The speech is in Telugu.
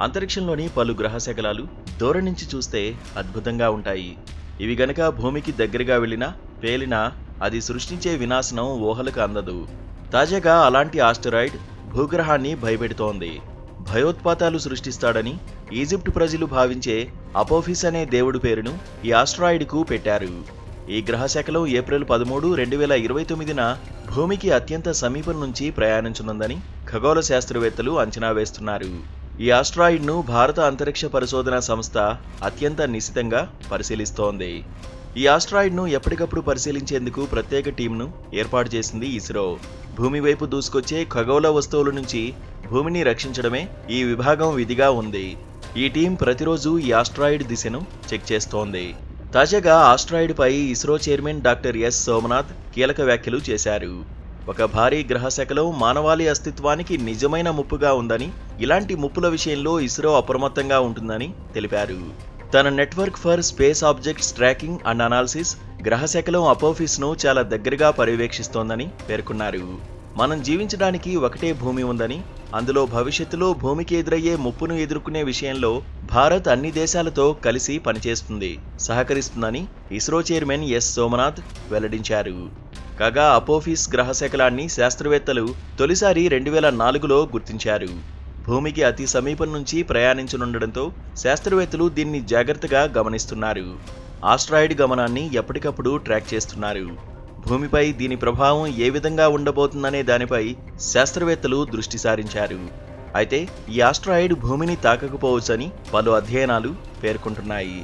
అంతరిక్షంలోని పలు గ్రహ శకలాలు దూరం నుంచి చూస్తే అద్భుతంగా ఉంటాయి. ఇవి గనక భూమికి దగ్గరగా వెళ్ళినా పేలినా అది సృష్టించే వినాశనం ఊహలకు అందదు. తాజాగా అలాంటి ఆస్టరాయిడ్ భూగ్రహాన్ని భయపెడుతోంది. భయోత్పాతాలు సృష్టిస్తాడని ఈజిప్ట్ ప్రజలు భావించే అపోఫిస్ అనే దేవుడి పేరును ఈ ఆస్ట్రాయిడ్కు పెట్టారు. ఈ గ్రహశకలం ఏప్రిల్ 13, 2029న భూమికి అత్యంత సమీపం నుంచి ప్రయాణించనుందని ఖగోళ శాస్త్రవేత్తలు అంచనా వేస్తున్నారు. ఈ ఆస్ట్రాయిడ్ను భారత అంతరిక్ష పరిశోధనా సంస్థ అత్యంత నిశితంగా పరిశీలిస్తోంది. ఈ ఆస్ట్రాయిడ్ను ఎప్పటికప్పుడు పరిశీలించేందుకు ప్రత్యేక టీంను ఏర్పాటు చేసింది ఇస్రో. భూమి వైపు దూసుకొచ్చే ఖగోళ వస్తువుల నుంచి భూమిని రక్షించడమే ఈ విభాగం విధిగా ఉంది. ఈ టీం ప్రతిరోజు ఈ ఆస్ట్రాయిడ్ దిశను చెక్ చేస్తోంది. తాజాగా ఆస్ట్రాయిడ్ పై ISRO chairman doctor S Somanath కీలక వ్యాఖ్యలు చేశారు. ఒక భారీ గ్రహశకలం మానవాళి అస్తిత్వానికి నిజమైన ముప్పుగా ఉందని, ఇలాంటి ముప్పుల విషయంలో ఇస్రో అప్రమత్తంగా ఉంటుందని తెలిపారు. తన network for space objects tracking and analysis గ్రహశకలం అపోఫిస్ను చాలా దగ్గరగా పర్యవేక్షిస్తోందని పేర్కొన్నారు. మనం జీవించడానికి ఒకటే భూమి ఉందని, అందులో భవిష్యత్తులో భూమికి ఎదురయ్యే ముప్పును ఎదుర్కొనే విషయంలో భారత్ అన్ని దేశాలతో కలిసి పనిచేస్తుంది, సహకరిస్తుందని ఇస్రో చైర్మన్ ఎస్ సోమనాథ్ వెల్లడించారు. కాగా అపోఫిస్ గ్రహశకలాన్ని శాస్త్రవేత్తలు తొలిసారి 2004లో గుర్తించారు. భూమికి అతి సమీపం నుంచి ప్రయాణించనుండడంతో శాస్త్రవేత్తలు దీన్ని జాగ్రత్తగా గమనిస్తున్నారు. ఆస్ట్రాయిడ్ గమనాన్ని ఎప్పటికప్పుడు ట్రాక్ చేస్తున్నారు. భూమిపై దీని ప్రభావం ఏ విధంగా ఉండబోతుందనే దానిపై శాస్త్రవేత్తలు దృష్టి సారించారు. అయితే ఈ ఆస్ట్రాయిడ్ భూమిని తాకకపోవచ్చని పలు అధ్యయనాలు పేర్కొంటున్నాయి.